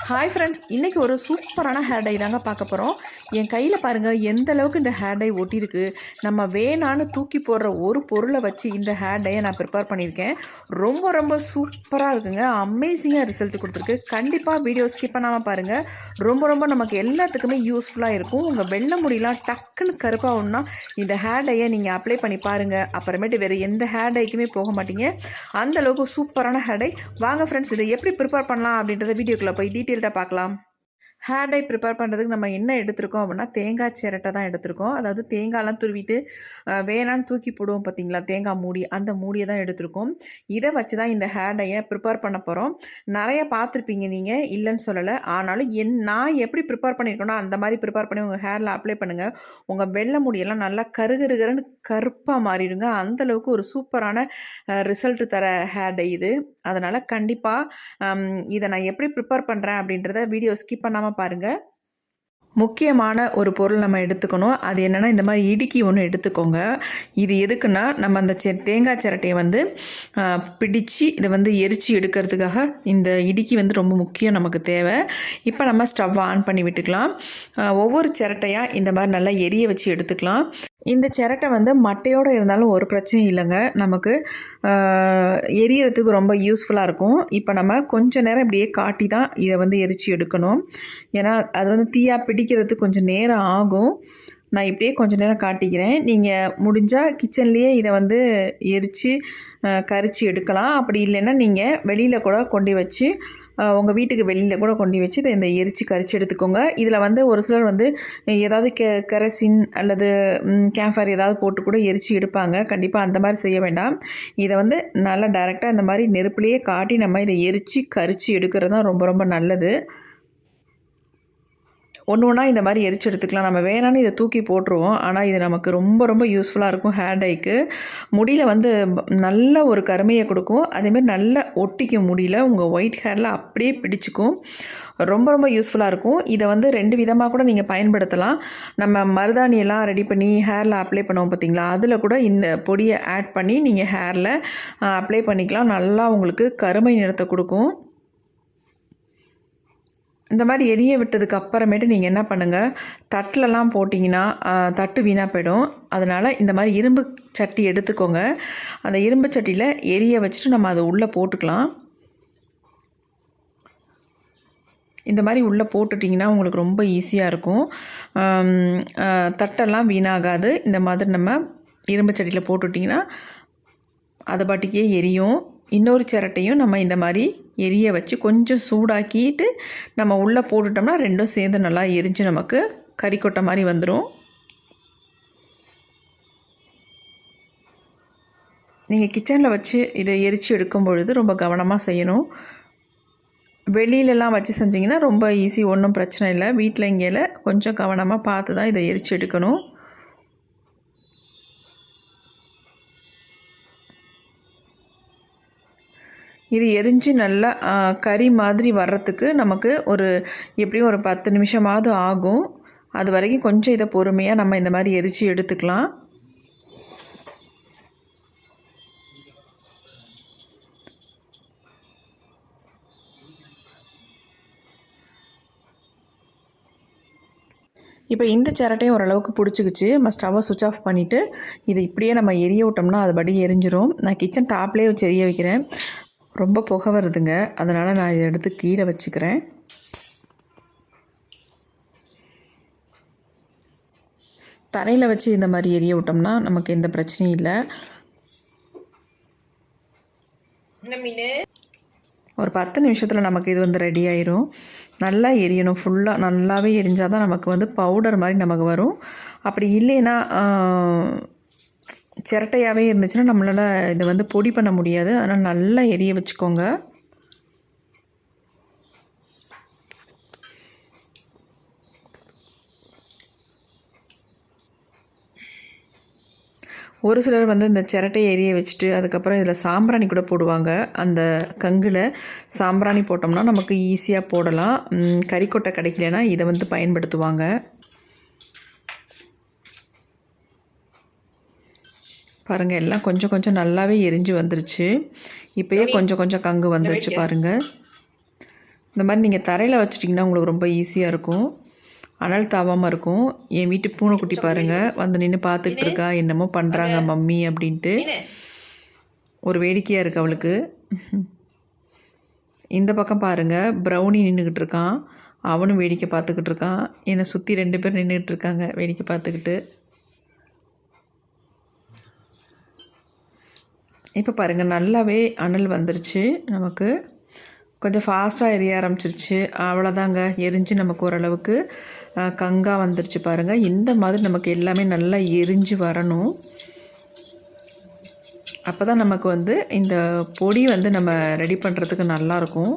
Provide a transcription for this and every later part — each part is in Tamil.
ஹாய் ஃப்ரெண்ட்ஸ், இன்றைக்கி ஒரு சூப்பரான ஹேர் டை தாங்க பார்க்க போகிறோம். என் கையில் பாருங்கள் எந்த அளவுக்கு இந்த ஹேர் டை ஒட்டியிருக்கு. நம்ம வேணான்னு தூக்கி போடுற ஒரு பொருளை வச்சு இந்த ஹேர் டையை நான் ப்ரிப்பேர் பண்ணியிருக்கேன். ரொம்ப ரொம்ப சூப்பராக இருக்குங்க. அமேசிங்காக ரிசல்ட் கொடுத்துருக்கு. கண்டிப்பாக வீடியோ ஸ்கிப் பண்ணாமல் பாருங்கள். ரொம்ப ரொம்ப நமக்கு எல்லாத்துக்குமே யூஸ்ஃபுல்லாக இருக்கும். உங்கள் வெள்ளை முடியெலாம் டக்குன்னு கருப்பாகணுன்னா இந்த ஹேர் டையை நீங்கள் அப்ளை பண்ணி பாருங்கள். அப்புறமேட்டு வேறு எந்த ஹேர் டைக்குமே போக மாட்டீங்க. அந்தளவுக்கு சூப்பரான ஹேர் டை. வாங்க ஃப்ரெண்ட்ஸ், இதை எப்படி ப்ரிப்பேர் பண்ணலாம் அப்படின்றத வீடியோக்குள்ளே போய் டீட்டெயில்டாக பார்க்கலாம். ஹேர் டை ப்ரிப்பேர் பண்ணுறதுக்கு நம்ம என்ன எடுத்திருக்கோம் அப்படின்னா, தேங்காய் சிரட்டை தான் எடுத்திருக்கோம். அதாவது தேங்காய்லாம் துருவிட்டு வேணான்னு தூக்கி போடுவோம் பார்த்தீங்களா, தேங்காய் மூடி, அந்த மூடியை தான் எடுத்திருக்கோம். இதை வச்சு தான் இந்த ஹேர் டையை ப்ரிப்பேர் பண்ண போகிறோம். நிறைய பார்த்துருப்பீங்க நீங்கள், இல்லைன்னு சொல்லலை. ஆனாலும் நான் எப்படி ப்ரிப்பேர் பண்ணியிருக்கேனோ அந்த மாதிரி ப்ரிப்பேர் பண்ணி உங்கள் ஹேரில் அப்ளை பண்ணுங்கள். உங்கள் வெள்ளை முடியெல்லாம் நல்லா கருகருகருன்னு கருப்பாக மாறிடுங்க. அந்தளவுக்கு ஒரு சூப்பரான ரிசல்ட் தர ஹேர் டை இது. அதனால் கண்டிப்பாக இதை நான் எப்படி ப்ரிப்பேர் பண்ணுறேன் அப்படின்றத வீடியோ ஸ்கிப் பண்ணாமல் பாருங்கள். முக்கியமான ஒரு பொருள் நம்ம எடுத்துக்கணும். அது என்னென்னா, இந்த மாதிரி இடுக்கி ஒன்று எடுத்துக்கோங்க. இது எதுக்குன்னா, நம்ம அந்த தேங்காய் சிரட்டையை பிடிச்சி இதை எரித்து எடுக்கிறதுக்காக இந்த இடுக்கி ரொம்ப முக்கியம், நமக்கு தேவை. இப்போ நம்ம ஸ்டவ் ஆன் பண்ணி விட்டுக்கலாம். ஒவ்வொரு சிரட்டையாக இந்த மாதிரி நல்லா எரிய வச்சு எடுத்துக்கலாம். இந்த சிரட்டை மட்டையோடு இருந்தாலும் ஒரு பிரச்சனையும் இல்லைங்க. நமக்கு எரியறதுக்கு ரொம்ப யூஸ்ஃபுல்லாக இருக்கும். இப்போ நம்ம கொஞ்சம் நேரம் இப்படியே காட்டி தான் இதை எரித்து எடுக்கணும். ஏன்னா அது தீயாக பிடிக்கிறதுக்கு கொஞ்சம் நேரம் ஆகும். நான் இப்படியே கொஞ்சம் நேரம் காட்டிக்கிறேன். நீங்கள் முடிஞ்சால் கிச்சன்லேயே இதை எரித்து கரித்து எடுக்கலாம். அப்படி இல்லைன்னா நீங்கள் வெளியில் கூட கொண்டு வச்சு, உங்கள் வீட்டுக்கு வெளியில் கூட கொண்டு வச்சு இதை எரித்து கரித்து எடுத்துக்கோங்க. இதில் ஒரு சிலர் ஏதாவது கெரசின் அல்லது கேம்ஃபயர் ஏதாவது போட்டு கூட எரித்து எடுப்பாங்க. கண்டிப்பாக அந்த மாதிரி செய்ய வேண்டாம். இதை நல்லா டைரெக்டாக இந்த மாதிரி நெருப்புலேயே காட்டி நம்ம இதை எரித்து கரித்து எடுக்கிறது தான் ரொம்ப ரொம்ப நல்லது. ஒன்று ஒன்றா இந்த மாதிரி எரிச்சு எடுத்துக்கலாம். நம்ம வேணான்னு இதை தூக்கி போட்டுருவோம். ஆனால் இது நமக்கு ரொம்ப ரொம்ப யூஸ்ஃபுல்லாக இருக்கும். ஹேர் டைக்கு முடியில் நல்ல ஒரு கருமையை கொடுக்கும். அதேமாதிரி நல்லா ஒட்டிக்கும் முடியல. உங்கள் ஒயிட் ஹேரில் அப்படியே பிடிச்சிக்கும். ரொம்ப ரொம்ப யூஸ்ஃபுல்லாக இருக்கும். இதை 2 விதமாக கூட நீங்கள் பயன்படுத்தலாம். நம்ம மருதாணியெல்லாம் ரெடி பண்ணி ஹேரில் அப்ளை பண்ணுவோம் பார்த்தீங்களா, அதில் கூட இந்த பொடியை ஆட் பண்ணி நீங்கள் ஹேரில் அப்ளை பண்ணிக்கலாம். நல்லா உங்களுக்கு கருமை நிறத்தை கொடுக்கும். இந்த மாதிரி எரிய விட்டதுக்கு அப்புறமேட்டு நீங்கள் என்ன பண்ணுங்கள், தட்டிலலாம் போட்டிங்கன்னா தட்டு வீணாக போயிடும். அதனால் இந்த மாதிரி இரும்பு சட்டி எடுத்துக்கோங்க. அந்த இரும்பு சட்டியில் எரிய வச்சுட்டு நம்ம அதை உள்ளே போட்டுக்கலாம். இந்த மாதிரி உள்ளே போட்டுட்டிங்கன்னா உங்களுக்கு ரொம்ப ஈஸியாக இருக்கும். தட்டெல்லாம் வீணாகாது. இந்த மாதிரி நம்ம இரும்பு சட்டியில் போட்டுட்டிங்கன்னா அது பாட்டுக்கே எரியும். இன்னொரு சிரட்டையும் நம்ம இந்த மாதிரி எரிய வச்சு கொஞ்சம் சூடாக்கிட்டு நம்ம உள்ளே போட்டுட்டோம்னா ரெண்டும் சேர்ந்து நல்லா எரிஞ்சு நமக்கு கறிக்கொட்டை மாதிரி வந்துடும். நீங்கள் கிச்சனில் வச்சு இதை எரித்து எடுக்கும் பொழுது ரொம்ப கவனமாக செய்யணும். வெளியிலலாம் வச்சு செஞ்சிங்கன்னா ரொம்ப ஈஸி, ஒன்றும் பிரச்சனை இல்லை. வீட்டில் இங்கேல கொஞ்சம் கவனமாக பார்த்து தான் இதை எரித்து எடுக்கணும். இது எரிஞ்சு நல்லா கறி மாதிரி வர்றதுக்கு நமக்கு எப்படியும் ஒரு 10 நிமிஷமாவது ஆகும். அது வரைக்கும் கொஞ்சம் இதை பொறுமையாக நம்ம இந்த மாதிரி எரித்து எடுத்துக்கலாம். இப்போ இந்த சிரட்டையும் ஓரளவுக்கு பிடிச்சிக்கிச்சு. நம்ம ஸ்டவ்வை சுவிட்ச் ஆஃப் பண்ணிவிட்டு இதை இப்படியே நம்ம எரிய விட்டோம்னா அது படி எரிஞ்சிரும். நான் கிச்சன் டாப்லேயே வச்சு எரிய வைக்கிறேன். ரொம்ப புகை வருதுங்க, அதனால் நான் இதை எடுத்து கீழே வச்சுக்கிறேன். தரையில் வச்சு இந்த மாதிரி எரிய விட்டோம்னா நமக்கு எந்த பிரச்சனையும் இல்லை. ஒரு 10 நிமிஷத்தில் நமக்கு இது ரெடி ஆயிரும். நல்லா எரியணும், ஃபுல்லாக நல்லாவே எரிஞ்சால் தான் நமக்கு பவுடர் மாதிரி நமக்கு வரும். அப்படி இல்லைன்னா சிரட்டையாகவே இருந்துச்சுன்னா நம்மளால் இதை பொடி பண்ண முடியாது. அதனால் நல்லா எரிய வச்சுக்கோங்க. ஒரு சிலர் இந்த சிரட்டையை எரிய வச்சுட்டு அதுக்கப்புறம் இதில் சாம்பிராணி கூட போடுவாங்க. அந்த கங்கில் சாம்பிராணி போட்டோம்னா நமக்கு ஈஸியாக போடலாம். கறிக்கொட்டை கிடைக்கலனா இதை பயன்படுத்துவாங்க. பாருங்கள், எல்லாம் கொஞ்சம் கொஞ்சம் நல்லாவே எரிஞ்சு வந்துருச்சு. இப்போயே கொஞ்சம் கொஞ்சம் கங்கு வந்துருச்சு பாருங்கள். இந்த மாதிரி நீங்கள் தரையில் வச்சுட்டிங்கன்னா உங்களுக்கு ரொம்ப ஈஸியாக இருக்கும், அனல் தாவாமல் இருக்கும். என் வீட்டு பூனைக்குட்டி பாருங்கள் வந்து நின்று பார்த்துக்கிட்டு இருக்கா, என்னமோ பண்ணுறாங்க மம்மி அப்படின்ட்டு. ஒரு வேடிக்கையாக இருக்குது அவளுக்கு. இந்த பக்கம் பாருங்கள் ப்ரௌனி நின்றுக்கிட்டு இருக்கான், அவனும் வேடிக்கை பார்த்துக்கிட்டு இருக்கான். என்னை சுற்றி 2 பேர் நின்றுக்கிட்டு இருக்காங்க வேடிக்கை பார்த்துக்கிட்டு. இப்போ பாருங்கள் நல்லாவே அனல் வந்துருச்சு, நமக்கு கொஞ்சம் ஃபாஸ்ட்டாக எரிய ஆரம்பிச்சிருச்சு. அவ்வளோதாங்க, எரிஞ்சு நமக்கு ஓரளவுக்கு கங்காக வந்துருச்சு பாருங்கள். இந்த மாதிரி நமக்கு எல்லாமே நல்லா எரிஞ்சு வரணும். அப்போ தான் நமக்கு வந்து இந்த பொடி வந்து நம்ம ரெடி பண்ணுறதுக்கு நல்லாயிருக்கும்.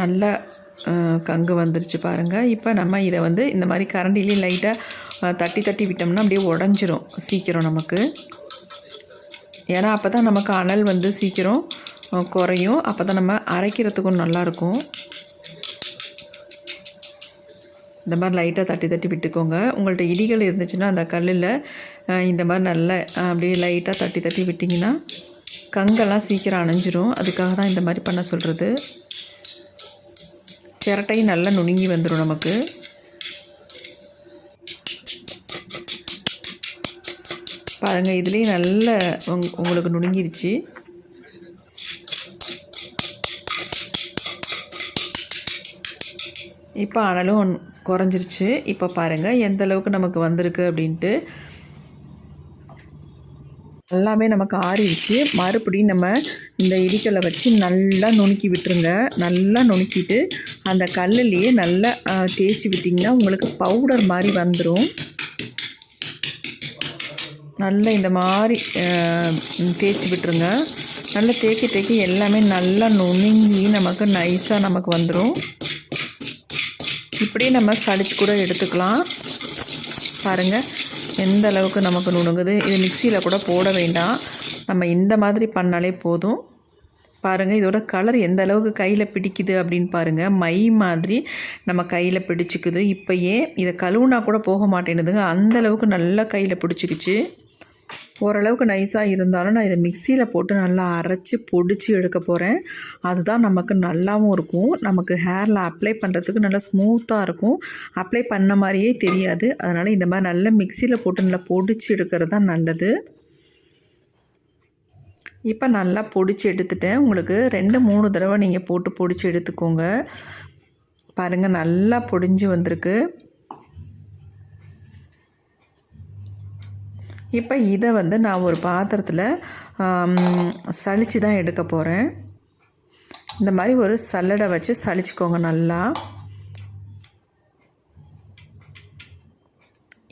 நல்லா கங்கு வந்துருச்சு பாருங்கள். இப்போ நம்ம இதை வந்து இந்த மாதிரி கரண்டிலேயே லைட்டாக தட்டி தட்டி விட்டோம்னா அப்படியே உடஞ்சிரும் சீக்கிரம் நமக்கு. ஏன்னா அப்போ தான் நமக்கு அனல் வந்து சீக்கிரம் குறையும், அப்போ தான் நம்ம அரைக்கிறதுக்கும் நல்லாயிருக்கும். இந்த மாதிரி லைட்டாக தட்டி தட்டி விட்டுக்கோங்க. உங்கள்கிட்ட இடிகள் இருந்துச்சுன்னா அந்த கல்லில் இந்த மாதிரி நல்லா அப்படியே லைட்டாக தட்டி தட்டி விட்டிங்கன்னா கங்கெல்லாம் சீக்கிரம் அணைஞ்சிரும். அதுக்காக தான் இந்த மாதிரி பண்ண சொல்கிறது. சிரட்டையும் நல்லா நுணுங்கி வந்துடும் நமக்கு. பாருங்கள் இதுலேயும் நல்ல உங்களுக்கு நுணுங்கிருச்சு. இப்போ அனலும் குறைஞ்சிருச்சு. இப்போ பாருங்கள் எந்த அளவுக்கு நமக்கு வந்திருக்கு அப்படின்ட்டு. எல்லாமே நமக்கு ஆறிடுச்சு. மறுபடியும் நம்ம இந்த இடிக்கல்லை வச்சு நல்லா நுணுக்கி விட்டுருங்க. நல்லா நுணுக்கிட்டு அந்த கல்லுலேயே நல்லா தேய்ச்சி விட்டிங்கன்னா உங்களுக்கு பவுடர் மாதிரி வந்துடும். நல்லா இந்த மாதிரி தேய்ச்சி விட்டுருங்க. நல்லா தேக்கி தேக்கி எல்லாமே நல்லா நுணுங்கி நமக்கு நைஸாக நமக்கு வந்துடும். இப்படியே நம்ம சளிச்சு கூட எடுத்துக்கலாம். பாருங்கள் எந்த அளவுக்கு நமக்கு நுணுங்குது. இது மிக்சியில் கூட போட வேண்டாம், நம்ம இந்த மாதிரி பண்ணாலே போதும். பாருங்கள் இதோட கலர் எந்த அளவுக்கு கையில் பிடிக்குது அப்படின்னு பாருங்கள். மை மாதிரி நம்ம கையில் பிடிச்சிக்குது. இப்போ ஏன் இதை கழுவுனா கூட போக மாட்டேனுதுங்க, அந்த அளவுக்கு நல்லா கையில் பிடிச்சிக்கிச்சு. ஓரளவுக்கு நைஸாக இருந்தாலும் நான் இதை மிக்சியில் போட்டு நல்லா அரைச்சி பொடிச்சு எடுக்க போகிறேன். அதுதான் நமக்கு நல்லாவும் இருக்கும். நமக்கு ஹேரில் அப்ளை பண்ணுறதுக்கு நல்லா ஸ்மூத்தாக இருக்கும், அப்ளை பண்ண மாதிரியே தெரியாது. அதனால் இந்த மாதிரி நல்லா மிக்சியில் போட்டு நல்லா பொடிச்சு எடுக்கிறது தான் நல்லது. இப்போ நல்லா பொடிச்சு எடுத்துட்டேன். உங்களுக்கு 2-3 தடவை நீங்கள் போட்டு பொடிச்சு எடுத்துக்கோங்க. பாருங்கள் நல்லா பொடிஞ்சு வந்திருக்கு. இப்போ இதை வந்து நான் ஒரு பாத்திரத்தில் சளிச்சு தான் எடுக்க போகிறேன். இந்த மாதிரி ஒரு சல்லடை வச்சு சளிச்சுக்கோங்க நல்லா.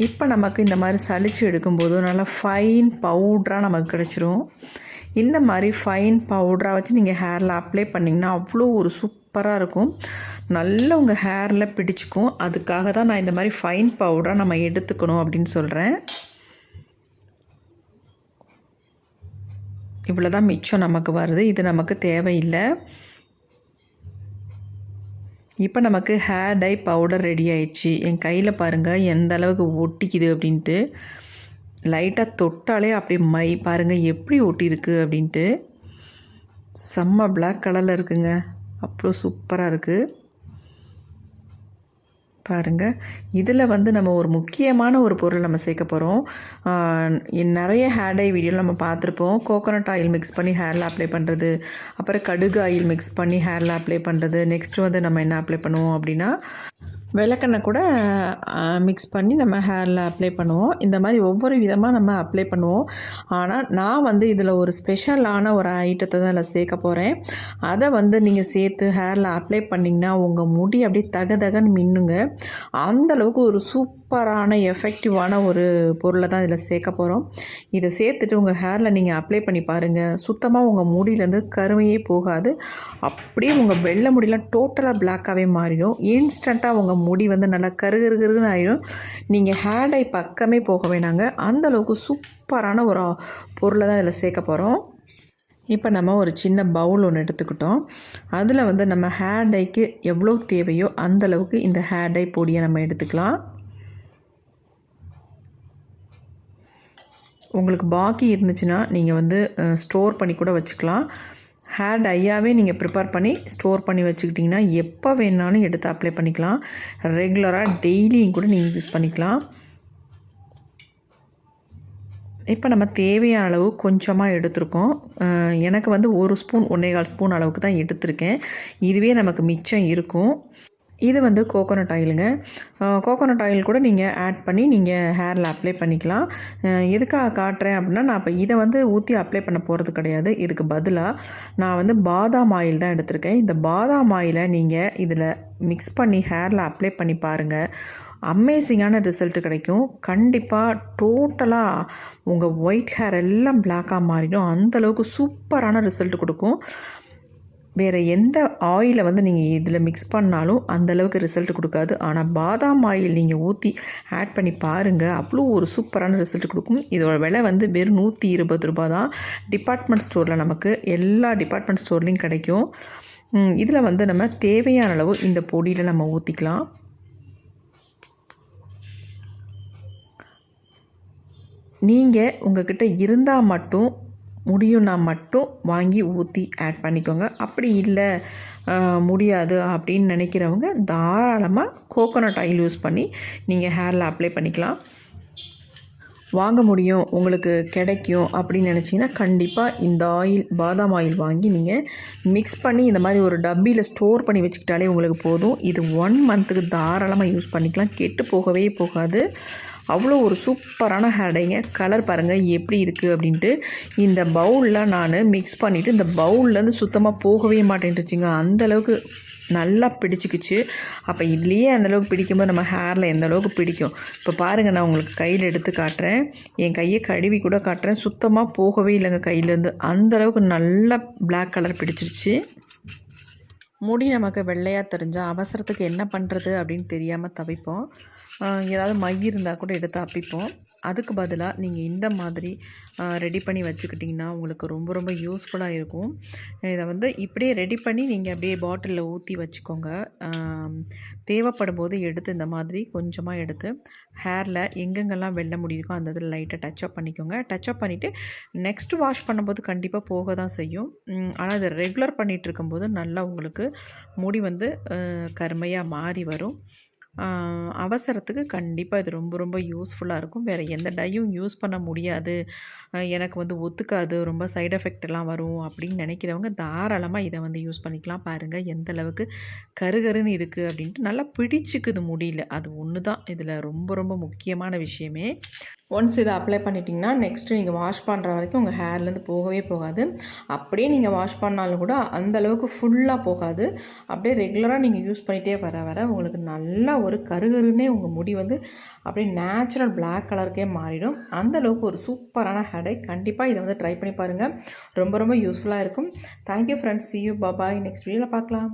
இப்போ நமக்கு இந்த மாதிரி சளிச்சு எடுக்கும்போது நல்லா ஃபைன் பவுட்ராக நமக்கு கிடச்சிரும். இந்த மாதிரி ஃபைன் பவுட்ராக வச்சு நீங்கள் ஹேரில் அப்ளை பண்ணிங்கன்னா அவ்வளோ ஒரு சூப்பராக இருக்கும், நல்லா உங்கள் ஹேரில் பிடிச்சிக்கும். அதுக்காக தான் நான் இந்த மாதிரி ஃபைன் பவுடராக நம்ம எடுத்துக்கணும் அப்படின்னு சொல்கிறேன். இவ்வளோ தான் மிச்சம் நமக்கு வருது, இது நமக்கு தேவையில்லை. இப்போ நமக்கு ஹேர் டை பவுடர் ரெடி ஆயிடுச்சு. என் கையில் பாருங்கள் எந்த அளவுக்கு ஒட்டிக்குது அப்படின்ட்டு. லைட்டாக தொட்டாலே அப்படி மை பாருங்கள் எப்படி ஒட்டியிருக்கு அப்படின்ட்டு. செம்ம பிளாக் கலரில் இருக்குங்க, அவ்வளோ சூப்பராக இருக்குது பாருங்கள். இதில் வந்து நம்ம ஒரு முக்கியமான ஒரு பொருள் நம்ம சேர்க்க போகிறோம். நிறைய ஹேர் டை வீடியோவில் நம்ம பார்த்துருப்போம். கோகோனட் ஆயில் மிக்ஸ் பண்ணி ஹேரில் அப்ளை பண்ணுறது, அப்புறம் கடுகு ஆயில் மிக்ஸ் பண்ணி ஹேரில் அப்ளை பண்ணுறது. நெக்ஸ்ட்டு வந்து நம்ம என்ன அப்ளை பண்ணுவோம் அப்படின்னா விளக்கெண்ணெய் கூட மிக்ஸ் பண்ணி நம்ம ஹேரில் அப்ளை பண்ணுவோம். இந்த மாதிரி ஒவ்வொரு விதமாக நம்ம அப்ளை பண்ணுவோம். ஆனால் நான் வந்து இதில் ஒரு ஸ்பெஷலான ஒரு ஐட்டத்தை தான் அதில் சேர்க்க போகிறேன். அதை வந்து நீங்கள் சேர்த்து ஹேரில் அப்ளை பண்ணிங்கன்னா உங்கள் முடி அப்படியே தகன்னு மின்னுங்க. அந்தளவுக்கு ஒரு சூப்பரான எஃபெக்டிவான ஒரு பொருளை தான் இதில் சேர்க்க போகிறோம். இதை சேர்த்துட்டு உங்கள் ஹேரில் நீங்கள் அப்ளை பண்ணி பாருங்கள். சுத்தமாக உங்கள் முடியிலேருந்து கருமையே போகாது. அப்படியே உங்கள் வெள்ளை முடியெலாம் டோட்டலாக பிளாக்காகவே மாறிடும். இன்ஸ்டண்ட்டாக உங்கள் முடி வந்து நல்லா கருகருன்னு ஆயிடும். நீங்கள் ஹேர் டை பக்கமே போக வேணாங்க. அந்தளவுக்கு சூப்பரான ஒரு பொருளை தான் இதில் சேர்க்க போகிறோம். இப்போ நம்ம ஒரு சின்ன பவுல் ஒன்று எடுத்துக்கிட்டோம். அதில் வந்து நம்ம ஹேர் டைக்கு எவ்வளோ தேவையோ அந்தளவுக்கு இந்த ஹேர் டை பொடியை நம்ம எடுத்துக்கலாம். உங்களுக்கு பாக்கி இருந்துச்சுன்னா நீங்கள் வந்து ஸ்டோர் பண்ணி கூட வச்சுக்கலாம். ஹேர் டையாகவே நீங்கள் ப்ரிப்பேர் பண்ணி ஸ்டோர் பண்ணி வச்சுக்கிட்டிங்கன்னா எப்போ வேணாலும் எடுத்து அப்ளை பண்ணிக்கலாம். ரெகுலராக டெய்லியும் கூட நீங்கள் யூஸ் பண்ணிக்கலாம். இப்போ நம்ம தேவையான அளவு கொஞ்சமாக எடுத்திருக்கோம். எனக்கு வந்து 1 ஸ்பூன் 1 1/4 ஸ்பூன் அளவுக்கு தான் எடுத்திருக்கேன். இதுவே நமக்கு மிச்சம் இருக்கும். இது வந்து கோகோனட் ஆயிலுங்க. கோகோனட் ஆயில் கூட நீங்கள் ஆட் பண்ணி நீங்கள் ஹேரில் அப்ளை பண்ணிக்கலாம். எதுக்காக காட்டுறேன் அப்படின்னா, நான் இப்போ இதை வந்து ஊற்றி அப்ளை பண்ண போகிறது கிடையாது. இதுக்கு பதிலாக நான் வந்து பாதாம் ஆயில் தான் எடுத்திருக்கேன். இந்த பாதாம் ஆயிலை நீங்கள் இதில் மிக்ஸ் பண்ணி ஹேரில் அப்ளை பண்ணி பாருங்கள். அமேசிங்கான ரிசல்ட் கிடைக்கும். கண்டிப்பாக டோட்டலாக உங்கள் ஒயிட் ஹேர் எல்லாம் பிளாக்காக மாறிடும். அந்தளவுக்கு சூப்பரான ரிசல்ட் கொடுக்கும். வேறு எந்த ஆயிலை வந்து நீங்கள் இதில் மிக்ஸ் பண்ணாலும் அந்தளவுக்கு ரிசல்ட் கொடுக்காது. ஆனால் பாதாம் ஆயில் நீங்கள் ஊற்றி ஆட் பண்ணி பாருங்கள், அவ்வளோ ஒரு சூப்பரான ரிசல்ட் கொடுக்கும். இதோட விலை வந்து வெறும் ₹120 தான். டிபார்ட்மெண்ட் ஸ்டோரில் நமக்கு எல்லா டிபார்ட்மெண்ட் ஸ்டோர்லேயும் கிடைக்கும். இதில் வந்து நம்ம தேவையான அளவு இந்த பொடியில் நம்ம ஊற்றிக்கலாம். நீங்கள் உங்கள்கிட்ட இருந்தால் மட்டும் முடியும்னா மட்டும் வாங்கி ஊற்றி ஆட் பண்ணிக்கோங்க. அப்படி இல்லை முடியாது அப்படின்னு நினைக்கிறவங்க தாராளமாக கோகோனட் ஆயில் யூஸ் பண்ணி நீங்கள் ஹேரில் அப்ளை பண்ணிக்கலாம். வாங்க முடியும், உங்களுக்கு கிடைக்கும் அப்படின்னு நினச்சிங்கன்னா கண்டிப்பாக இந்த ஆயில் பாதாம் ஆயில் வாங்கி நீங்கள் மிக்ஸ் பண்ணி இந்த மாதிரி ஒரு டப்பியில் ஸ்டோர் பண்ணி வச்சுக்கிட்டாலே உங்களுக்கு போதும். இது 1 மந்த்துக்கு தாராளமாக யூஸ் பண்ணிக்கலாம். கெட்டு போகவே போகாது. அவ்வளோ ஒரு சூப்பரான ஹேர் டைங்க. கலர் பாருங்கள் எப்படி இருக்குது அப்படின்ட்டு. இந்த பவுலில் நான் மிக்ஸ் பண்ணிவிட்டு இந்த பவுல்லேருந்து சுத்தமாக போகவே மாட்டேன்ட்டுச்சுங்க. அந்தளவுக்கு நல்லா பிடிச்சிக்கிச்சு. அப்போ இதுலேயே அந்தளவுக்கு பிடிக்கும்போது நம்ம ஹேரில் எந்த அளவுக்கு பிடிக்கும். இப்போ பாருங்கள், நான் உங்களுக்கு கையில் எடுத்து காட்டுறேன். என் கையை கழுவி கூட காட்டுறேன். சுத்தமாக போகவே இல்லைங்க கையிலேருந்து. அந்தளவுக்கு நல்லா பிளாக் கலர் பிடிச்சிருச்சு. முடி நமக்கு வெள்ளையாக தெரிஞ்சால் அவசரத்துக்கு என்ன பண்ணுறது அப்படின்னு தெரியாமல் தவிப்போம். ஏதாவது மை இருந்தால் கூட எடுத்து அப்பிப்போம். அதுக்கு பதிலாக நீங்கள் இந்த மாதிரி ரெடி பண்ணி வச்சுக்கிட்டிங்கன்னா உங்களுக்கு ரொம்ப ரொம்ப யூஸ்ஃபுல்லாக இருக்கும். இதை வந்து இப்படியே ரெடி பண்ணி நீங்கள் அப்படியே பாட்டிலில் ஊற்றி வச்சுக்கோங்க. தேவைப்படும் போது எடுத்து இந்த மாதிரி கொஞ்சமாக எடுத்து ஹேரில் எங்கெங்கெல்லாம் வெள்ளை முடி இருக்கோ அந்த இதில் லைட்டாக டச்சப் பண்ணிக்கோங்க. டச்சப் பண்ணிவிட்டு நெக்ஸ்ட்டு வாஷ் பண்ணும்போது கண்டிப்பாக போக தான் செய்யும். ஆனால் இதை ரெகுலர் பண்ணிகிட்டு இருக்கும்போது நல்லா உங்களுக்கு முடி வந்து கருமையாக மாறி வரும். அவசரத்துக்கு கண்டிப்பாக இது ரொம்ப ரொம்ப யூஸ்ஃபுல்லாக இருக்கும். வேறு எந்த டையும் யூஸ் பண்ண முடியாது, எனக்கு வந்து ஒத்துக்காது, ரொம்ப சைடு எஃபெக்ட்லாம் வரும் அப்படின்னு நினைக்கிறவங்க தாராளமாக இதை வந்து யூஸ் பண்ணிக்கலாம். பாருங்கள் எந்த அளவுக்கு கருகருன்னு இருக்குது அப்படின்ட்டு. நல்லா பிடிச்சிக்குது முடியல. அது ஒன்று தான் இதில் ரொம்ப ரொம்ப முக்கியமான விஷயமே. ஒன்ஸ் இதை அப்ளை பண்ணிட்டிங்கன்னா நெக்ஸ்ட்டு நீங்கள் வாஷ் பண்ணுற வரைக்கும் உங்கள் ஹேர்லேருந்து போகவே போகாது. அப்படியே நீங்கள் வாஷ் பண்ணாலும் கூட அந்தளவுக்கு ஃபுல்லாக போகாது. அப்படியே ரெகுலராக நீங்கள் யூஸ் பண்ணிகிட்டே வர வர உங்களுக்கு நல்லா ஒரு கருகருன்னே உங்கள் முடி வந்து அப்படியே நேச்சுரல் பிளாக் கலருக்கே மாறிடும். அந்தளவுக்கு ஒரு சூப்பரான ஹேர் டை. கண்டிப்பாக இதை வந்து ட்ரை பண்ணி பாருங்கள். ரொம்ப ரொம்ப யூஸ்ஃபுல்லாக இருக்கும். Thank you friends. see you. bye bye. Next வீடியோவில் பார்க்கலாம்.